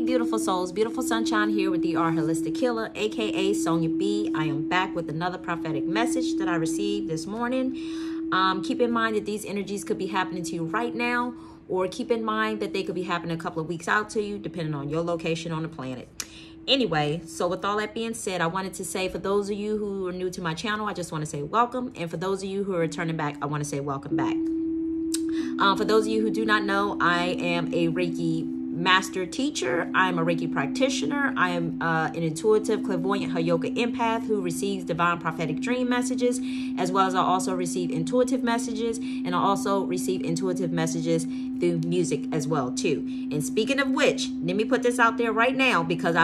beautiful souls, beautiful sunshine here with the R Holistic Healer, aka Sonia B. I am back with another prophetic message that I received this morning. Keep in mind that these energies could be happening to you right now, or keep in mind that they could be happening a couple of weeks out to you, depending on your location on the planet. Anyway, so with all that being said, I wanted to say, for those of you who are new to my channel, I just want to say welcome. And for those of you who are returning back, I want to say welcome back. For those of you who do not know, I am a Reiki master teacher. I'm a Reiki practitioner. I am an intuitive, clairvoyant, Hayoka empath who receives divine prophetic dream messages, as well as I also receive intuitive messages, and I also receive intuitive messages through music as well too. And speaking of which, let me put this out there right now, because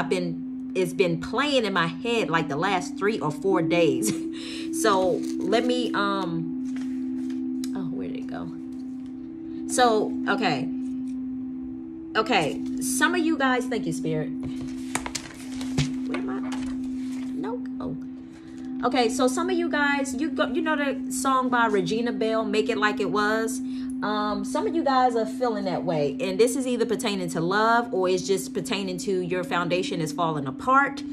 it's been playing in my head like the last 3 or 4 days. So let me where did it go? So okay, some of you guys, thank you, Spirit. Where am I? No. Oh. Okay, so some of you guys, you know the song by Regina, Belle, Make It Like It Was. Some of you guys are feeling that way, and this is either pertaining to love, or it's just pertaining to your foundation is falling apart.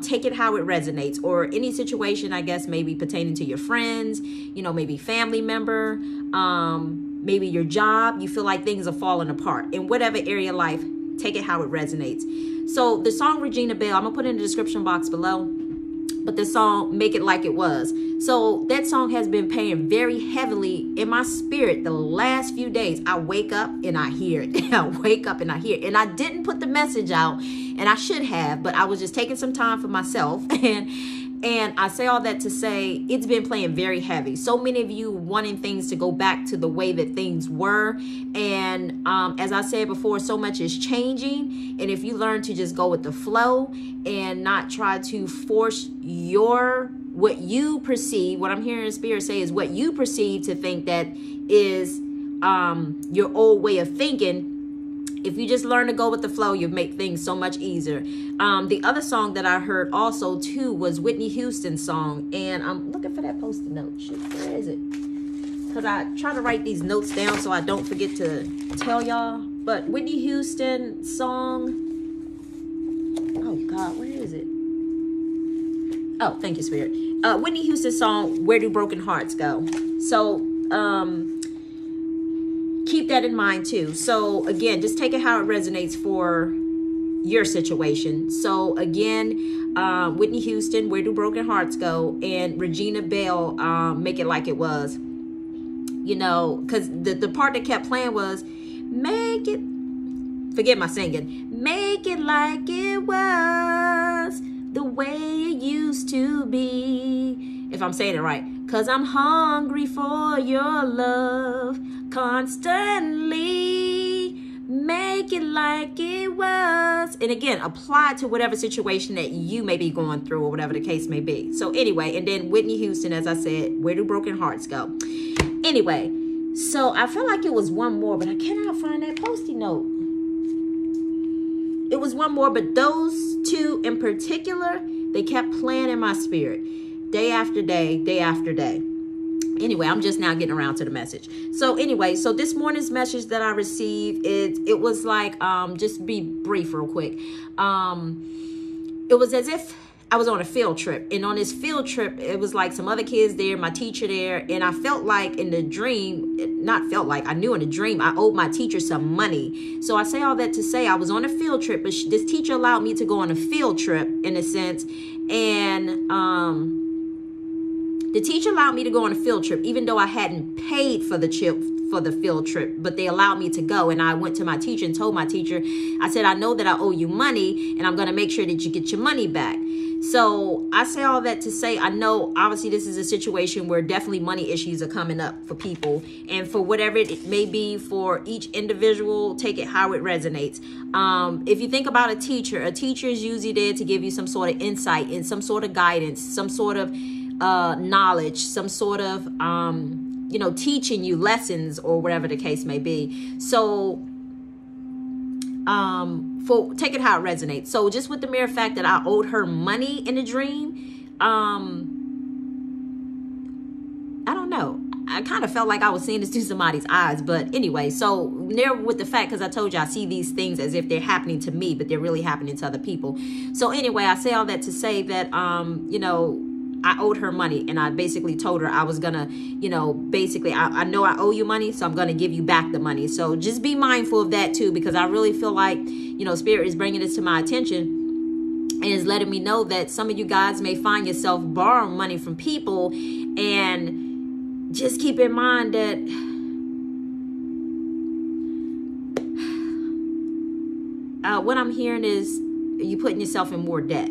Take it how it resonates, or any situation, I guess, maybe pertaining to your friends, maybe family member, maybe your job. You feel like things are falling apart in whatever area of life. Take it how it resonates. So the song Regina, Belle, I'm gonna put it in the description box below, but the song Make It Like It Was. So that song has been playing very heavily in my spirit the last few days. I wake up and I hear it. I wake up and I hear it. And I didn't put the message out, and I should have, but I was just taking some time for myself. And I say all that to say, it's been playing very heavy. So many of you wanting things to go back to the way that things were. And as I said before, so much is changing. And if you learn to just go with the flow and not try to force what you perceive, what I'm hearing Spirit say is what you perceive to think that is your old way of thinking. If you just learn to go with the flow, you make things so much easier. The other song that I heard also too was Whitney Houston's song. And I'm looking for that Post-it note. Shit, where is it? Because I try to write these notes down so I don't forget to tell y'all. But Whitney Houston song. Oh God, where is it? Oh, thank you, Spirit. Whitney Houston song, Where Do Broken Hearts Go? So, keep that in mind too. So again, just take it how it resonates for your situation. So again, Whitney Houston, Where Do Broken Hearts Go? And Regina, Belle, Make It Like It Was. Because the part that kept playing was, make it, forget my singing, make it like it was, the way it used to be. If I'm saying it right. 'Cause I'm hungry for your love constantly. Make it like it was. And again, apply to whatever situation that you may be going through, or whatever the case may be. So anyway, and then Whitney Houston, as I said, Where Do Broken Hearts Go? Anyway, so I felt like it was one more, but I cannot find that Post-it note. It was one more, but those two in particular, they kept playing in my spirit. Day after day, day after day. Anyway, I'm just now getting around to the message. So anyway, so this morning's message that I received, it was like, just be brief real quick. It was as if I was on a field trip. And on this field trip, it was like some other kids there, my teacher there. And I felt like in the dream, I knew in the dream, I owed my teacher some money. So I say all that to say I was on a field trip, but this teacher allowed me to go on a field trip in a sense. And, the teacher allowed me to go on a field trip, even though I hadn't paid for the field trip, but they allowed me to go. And I went to my teacher and told my teacher, I said, I know that I owe you money, and I'm going to make sure that you get your money back. So I say all that to say, I know obviously this is a situation where definitely money issues are coming up for people, and for whatever it may be for each individual, take it how it resonates. If you think about a teacher is usually there to give you some sort of insight and some sort of guidance, some sort of knowledge, some sort of teaching you lessons, or whatever the case may be. So take it how it resonates. So just with the mere fact that I owed her money in a dream, I don't know. I kind of felt like I was seeing this through somebody's eyes. But anyway, so there with the fact, because I told you I see these things as if they're happening to me, but they're really happening to other people. So anyway, I say all that to say that, you know, I owed her money, and I basically told her I was gonna, you know, basically, I know I owe you money, so I'm gonna give you back the money. So just be mindful of that too, because I really feel like, you know, Spirit is bringing this to my attention and is letting me know that some of you guys may find yourself borrowing money from people, and just keep in mind that what I'm hearing is you putting yourself in more debt.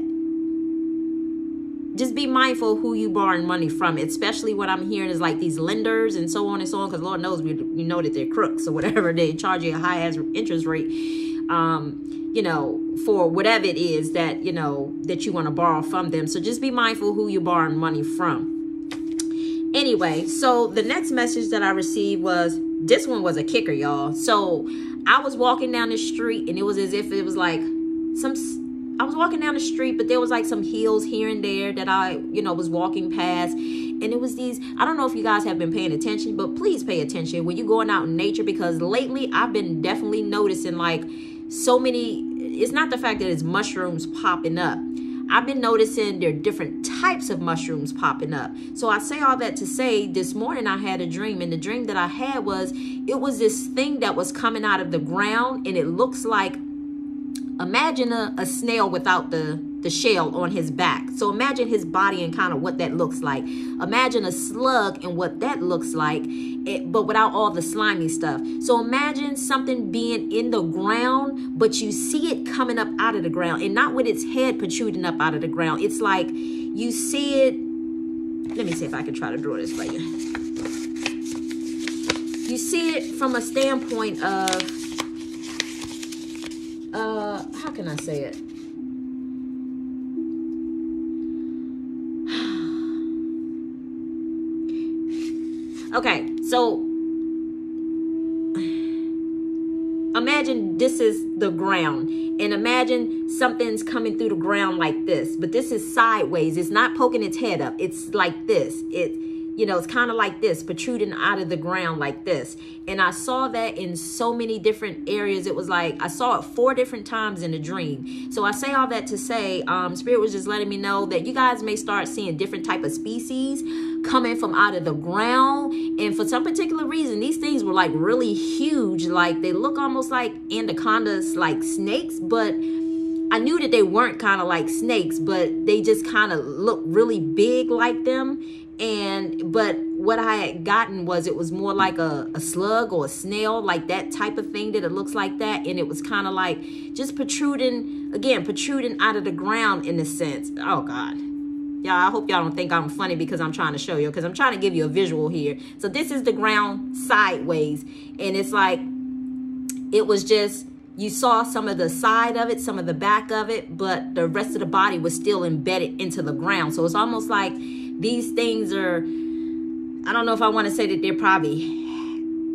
Just be mindful of who you borrowing money from, especially what I'm hearing is like these lenders and so on and so on, because Lord knows we know that they're crooks or whatever. They charge you a high ass interest rate, you know, for whatever it is that, you know, that you want to borrow from them. So just be mindful who you're borrowing money from. Anyway, so the next message that I received was, this one was a kicker, y'all. So I was walking down the street, and it was as if it was like I was walking down the street, but there was like some hills here and there that I, you know, was walking past. And it was these, I don't know if you guys have been paying attention, but please pay attention when you're going out in nature, because lately I've been definitely noticing like so many, it's not the fact that it's mushrooms popping up. I've been noticing there are different types of mushrooms popping up. So I say all that to say, this morning I had a dream, and the dream that I had was, it was this thing that was coming out of the ground, and it looks like, imagine a snail without the shell on his back. So imagine his body and kind of what that looks like. Imagine a slug and what that looks like, but without all the slimy stuff. So imagine something being in the ground, but you see it coming up out of the ground, and not with its head protruding up out of the ground. It's like you see it. Let me see if I can try to draw this for you. You see it from a standpoint of, how can I say it? Okay, so imagine this is the ground, and imagine something's coming through the ground like this, but this is sideways. It's not poking its head up. It's like this. You know, it's kind of like this, protruding out of the ground like this. And I saw that in so many different areas. It was like, I saw it 4 different times in a dream. So I say all that to say, Spirit was just letting me know that you guys may start seeing different type of species coming from out of the ground. And for some particular reason, these things were like really huge. Like they look almost like anacondas, like snakes, but I knew that they weren't kind of like snakes, but they just kind of look really big like them. But what I had gotten was, it was more like a slug or a snail, like that type of thing, that it looks like that. And it was kind of like just protruding out of the ground in a sense. Oh God. Y'all, I hope y'all don't think I'm funny because I'm trying to show you, because I'm trying to give you a visual here. So this is the ground sideways, and it's like, it was just, you saw some of the side of it, some of the back of it, but the rest of the body was still embedded into the ground. So it's almost like these things are, I don't know if I want to say that they're probably,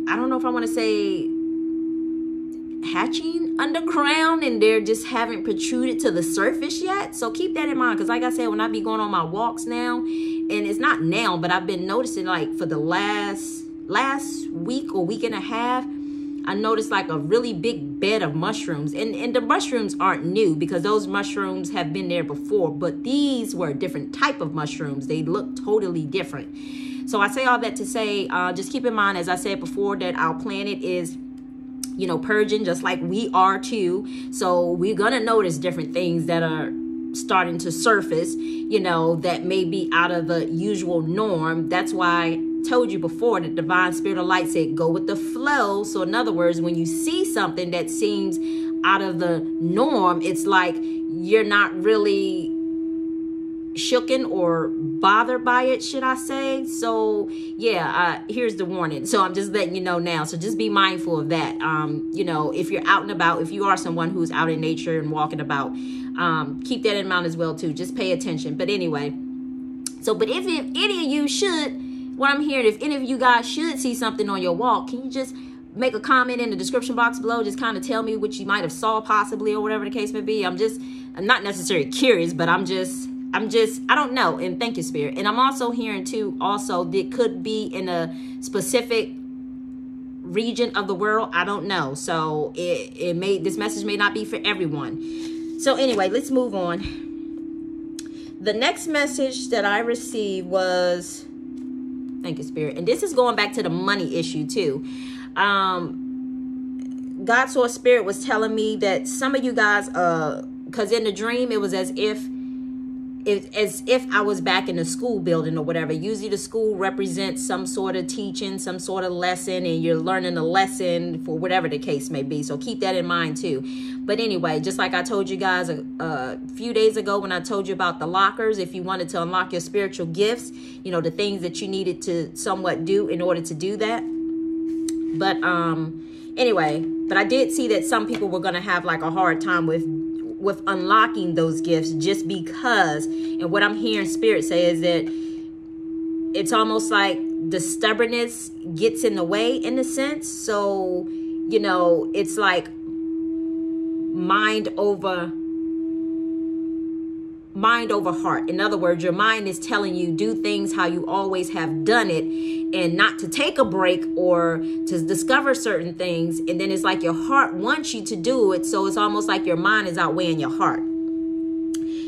I don't know if I want to say hatching underground, and they're just haven't protruded to the surface yet. So keep that in mind, because like I said, when I be going on my walks now, and it's not now, but I've been noticing like for the last week or week and a half, I noticed like a really big bed of mushrooms, and the mushrooms aren't new, because those mushrooms have been there before, but these were a different type of mushrooms. They look totally different. So I say all that to say, just keep in mind, as I said before, that our planet is, you know, purging just like we are too. So we're gonna notice different things that are starting to surface, you know, that may be out of the usual norm. That's why told you before that divine spirit of light said go with the flow. So in other words, when you see something that seems out of the norm, it's like you're not really shooken or bothered by it, should I say. So yeah, here's the warning. So I'm just letting you know now, so just be mindful of that. You know, if you're out and about, if you are someone who's out in nature and walking about, keep that in mind as well too. Just pay attention. But anyway, so but if any of you should, what I'm hearing, if any of you guys should see something on your walk, can you just make a comment in the description box below? Just kind of tell me what you might have saw possibly, or whatever the case may be. I'm not necessarily curious, but I'm just I don't know. And thank you, Spirit. And I'm also hearing too, also, that could be in a specific region of the world. I don't know. So this message may not be for everyone. So anyway, let's move on. The next message that I received was, thank you, Spirit. And this is going back to the money issue too. God Source Spirit was telling me that some of you guys, because in the dream, it was as if I was back in the school building or whatever. Usually the school represents some sort of teaching, some sort of lesson, and you're learning a lesson for whatever the case may be. So keep that in mind too. But anyway, just like I told you guys a few days ago when I told you about the lockers, if you wanted to unlock your spiritual gifts, you know, the things that you needed to somewhat do in order to do that. But anyway, but I did see that some people were going to have like a hard time with unlocking those gifts, just because, and what I'm hearing Spirit say is that it's almost like the stubbornness gets in the way in a sense. So, you know, it's like mind over heart. In other words, your mind is telling you do things how you always have done it, and not to take a break or to discover certain things. And then it's like your heart wants you to do it. So it's almost like your mind is outweighing your heart.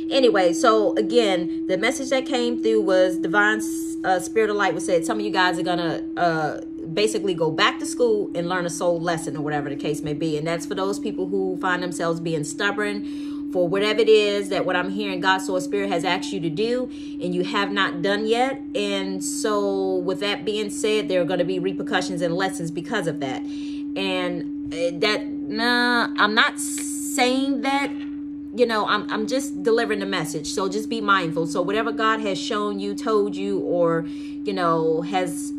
Anyway, so again, the message that came through was Divine Spirit of Light was said, some of you guys are going to basically go back to school and learn a soul lesson or whatever the case may be. And that's for those people who find themselves being stubborn for whatever it is that what I'm hearing God Source Spirit has asked you to do and you have not done yet. And so with that being said, there are going to be repercussions and lessons because of that. And I'm not saying that, you know, I'm just delivering the message. So just be mindful. So whatever God has shown you, told you, or, you know, has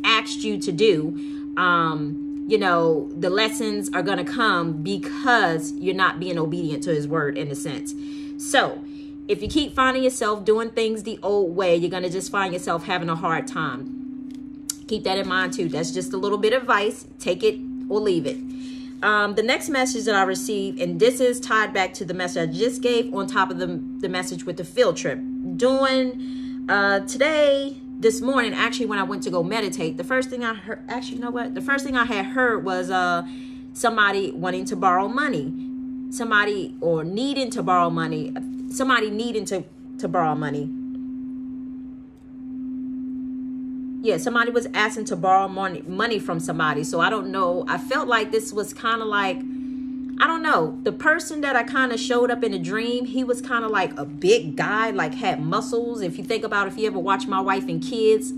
asked you to do, you know, the lessons are going to come because you're not being obedient to his word in a sense. So if you keep finding yourself doing things the old way, you're going to just find yourself having a hard time. Keep that in mind too. That's just a little bit of advice. Take it or leave it. The next message that I received, and this is tied back to the message I just gave on top of the message with the field trip. This morning, actually, when I went to go meditate, the first thing I heard, actually, you know what? The first thing I had heard was somebody wanting to borrow money. Somebody needing to borrow money. Yeah, somebody was asking to borrow money from somebody. So I don't know. I felt like this was kind of like, I don't know. The person that I kind of showed up in a dream, he was kind of like a big guy, like had muscles. If you think about, if you ever watch My Wife and Kids,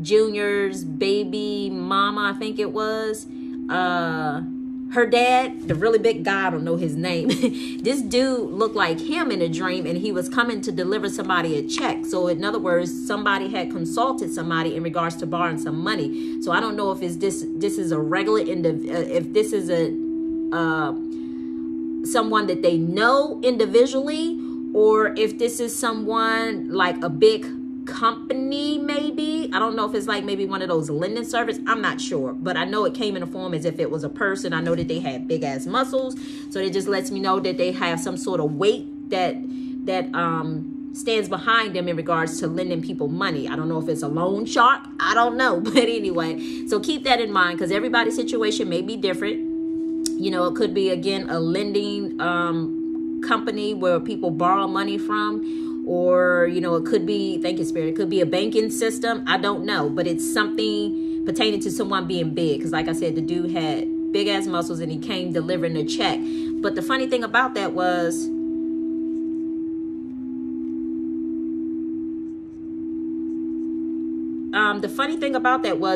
Junior's baby mama, I think it was, her dad, the really big guy, I don't know his name. This dude looked like him in a dream, and he was coming to deliver somebody a check. So in other words, somebody had consulted somebody in regards to borrowing some money. So I don't know if this is a regular if this is someone that they know individually, or if this is someone like a big company, maybe. I don't know if it's like maybe one of those lending service. I'm not sure, but I know it came in a form as if it was a person. I know that they had big ass muscles, so it just lets me know that they have some sort of weight that stands behind them in regards to lending people money. I don't know if it's a loan shark. I don't know, but anyway, so keep that in mind, because everybody's situation may be different. You know, it could be, again, a lending company where people borrow money from. Or, you know, it could be, thank you, Spirit, it could be a banking system. I don't know. But it's something pertaining to someone being big. Because like I said, the dude had big ass muscles and he came delivering a check. But the funny thing about that was,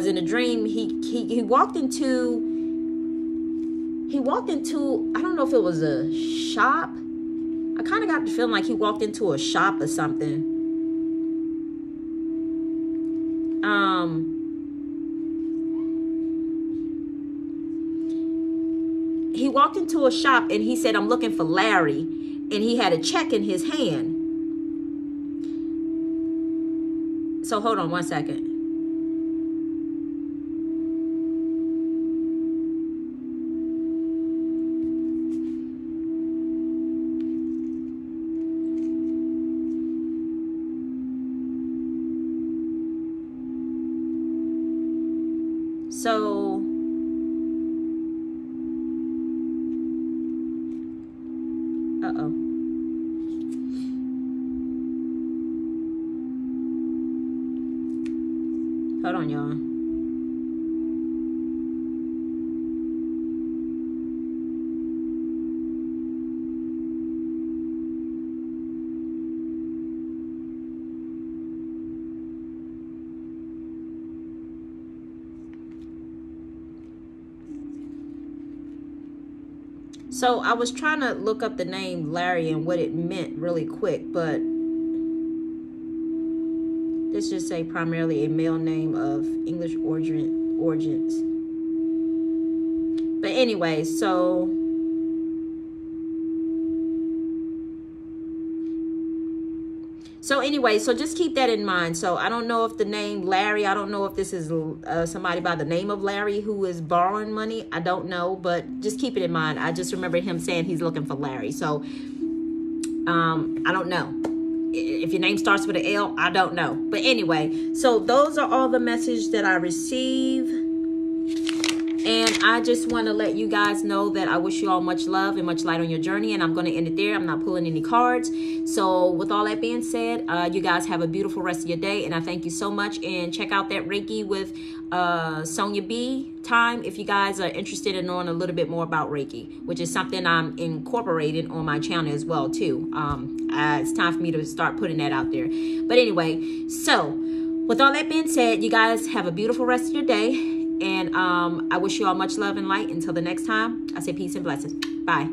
in a dream, he walked into, I don't know if it was a shop. I kind of got the feeling like he walked into a shop or something. He walked into a shop and he said, "I'm looking for Larry." And he had a check in his hand. So hold on one second. So hold on, y'all. So I was trying to look up the name Larry and what it meant really quick, but this just say primarily a male name of English origins. But anyway, so just keep that in mind. So I don't know if the name Larry, I don't know if this is somebody by the name of Larry who is borrowing money. I don't know, but just keep it in mind. I just remember him saying he's looking for Larry. So I don't know. If your name starts with an L, I don't know. But anyway, so those are all the messages that I receive. And I just want to let you guys know that I wish you all much love and much light on your journey. And I'm going to end it there. I'm not pulling any cards. So with all that being said, you guys have a beautiful rest of your day. And I thank you so much. And check out that Reiki with Sonia B time if you guys are interested in knowing a little bit more about Reiki, which is something I'm incorporating on my channel as well too. It's time for me to start putting that out there. But anyway, so with all that being said, you guys have a beautiful rest of your day. And I wish you all much love and light. Until the next time, I say peace and blessings. Bye.